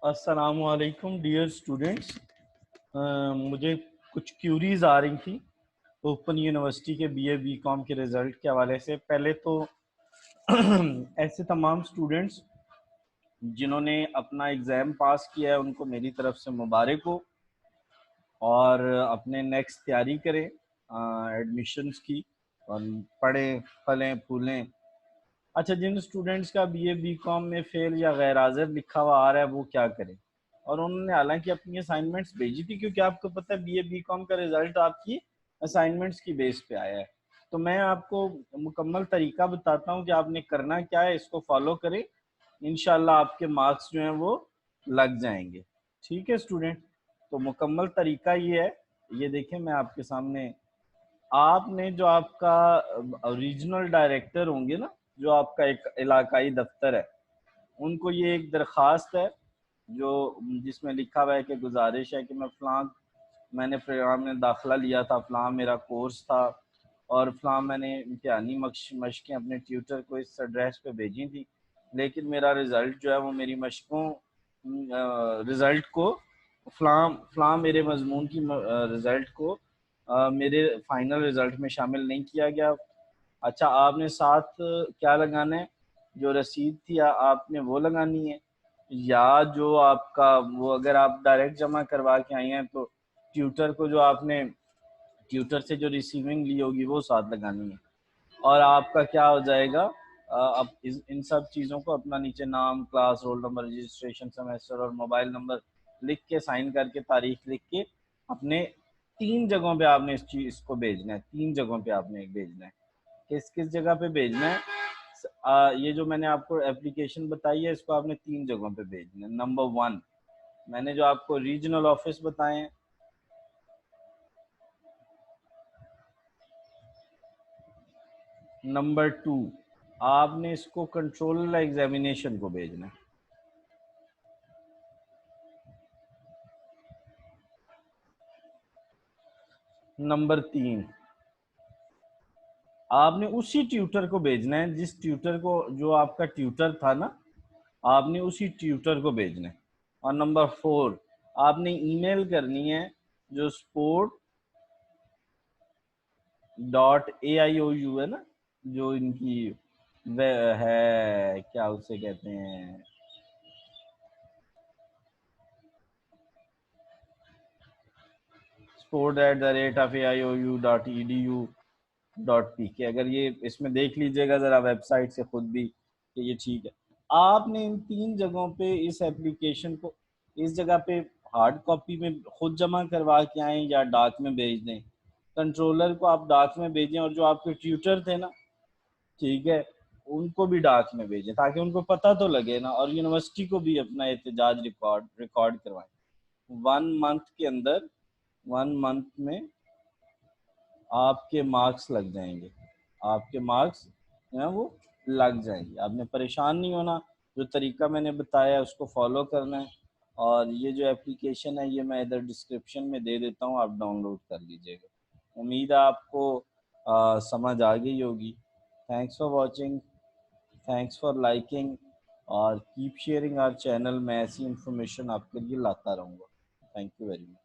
السلام علیکم dear students. مجھے کچھ کیوریز آ رہی تھیں اوپن یونیورسٹی کے بی اے بی کام کے رزلٹ کے حوالے سے. پہلے تو ایسے تمام اسٹوڈینٹس جنہوں نے اپنا ایگزام پاس کیا ہے ان کو میری طرف سے مبارک ہو اور اپنے نیکسٹ تیاری کریں ایڈمیشنس کی اور پڑھیں پھلیں پھولیں. اچھا، جن اسٹوڈینٹس کا بی اے بی کام میں فیل یا غیر حاضر لکھا ہوا آ رہا ہے وہ کیا کریں؟ اور انہوں نے حالانکہ اپنی اسائنمنٹس بھیجی تھی، کیونکہ آپ کو پتہ ہے بی اے بی کام کا رزلٹ آپ کی اسائنمنٹس کی بیس پہ آیا ہے. تو میں آپ کو مکمل طریقہ بتاتا ہوں کہ آپ نے کرنا کیا ہے، اس کو فالو کریں، انشاءاللہ آپ کے مارکس جو ہیں وہ لگ جائیں گے. ٹھیک ہے اسٹوڈنٹ؟ تو مکمل طریقہ یہ ہے، یہ دیکھیں میں آپ کے سامنے. آپ نے جو آپ کا ریجنل ڈائریکٹر ہوں گے نا، جو آپ کا ایک علاقائی دفتر ہے، ان کو یہ ایک درخواست ہے جو جس میں لکھا ہوا ہے کہ گزارش ہے کہ میں نے پروگرام میں داخلہ لیا تھا، فلاں میرا کورس تھا اور فلاں میں نے امتحانی مشقیں اپنے ٹیوٹر کو اس ایڈریس پہ بھیجی تھی، لیکن میرا رزلٹ جو ہے وہ میری مشقوں رزلٹ کو فلاں میرے مضمون کی رزلٹ کو میرے فائنل رزلٹ میں شامل نہیں کیا گیا. اچھا، آپ نے ساتھ کیا لگانا ہے؟ جو رسید تھی آپ نے وہ لگانی ہے، یا جو آپ کا وہ اگر آپ ڈائریکٹ جمع کروا کے آئی ہیں تو ٹیوٹر کو جو آپ نے ٹیوٹر سے جو ریسیونگ لی ہوگی وہ ساتھ لگانی ہے. اور آپ کا کیا ہو جائے گا، اب ان سب چیزوں کو اپنا نیچے نام، class, roll number, registration, semester اور موبائل نمبر لکھ کے سائن کر کے تاریخ لکھ کے اپنے 3 جگہوں پہ آپ نے اس کو بھیجنا ہے. 3 جگہوں پہ آپ نے بھیجنا ہے. کس جگہ پہ بھیجنا ہے؟ یہ جو میں نے آپ کو اپلیکیشن بتائی ہے اس کو آپ نے 3 جگہوں پہ بھیجنا ہے. نمبر 1 میں نے جو آپ کو ریجنل آفس بتائے ہیں، نمبر 2 آپ نے اس کو کنٹرول ایگزامینیشن کو بھیجنا ہے. نمبر 3 آپ نے اسی ٹیوٹر کو بھیجنا ہے، جس ٹیوٹر کو جو آپ کا ٹیوٹر تھا نا، آپ نے اسی ٹیوٹر کو بھیجنا ہے. اور نمبر 4 آپ نے ای میل کرنی ہے جو support.AIOU ہے نا، جو ان کی ہے کیا اسے کہتے ہیں، support@AIOU.edu.pk. اگر یہ اس میں دیکھ لیجئے گا ذرا ویب سائٹ سے خود بھی کہ یہ ٹھیک ہے. آپ نے ان 3 جگہوں پہ اس ایپلیکیشن کو اس جگہ پہ ہارڈ کاپی میں خود جمع کروا کے آئیں یا ڈاک میں بھیج دیں. کنٹرولر کو آپ ڈاک میں بھیجیں اور جو آپ کے ٹیوٹر تھے نا، ٹھیک ہے، ان کو بھی ڈاک میں بھیجیں تاکہ ان کو پتہ تو لگے نا، اور یونیورسٹی کو بھی اپنا احتجاج ریکارڈ کروائیں. 1 منتھ کے اندر 1 منتھ میں آپ کے مارکس لگ جائیں گے. آپ کے مارکس ہیں وہ لگ جائیں گے. آپ نے پریشان نہیں ہونا، جو طریقہ میں نے بتایا اس کو فالو کرنا ہے. اور یہ جو اپلیکیشن ہے یہ میں ادھر ڈسکرپشن میں دے دیتا ہوں، آپ ڈاؤن لوڈ کر لیجئے گا. امید ہے آپ کو سمجھ آ گئی ہوگی. Thanks for watching, thanks for liking, اور کیپ شیئرنگ آور چینل. میں ایسی انفارمیشن آپ کے لیے لاتا رہوں گا. Thank you very much.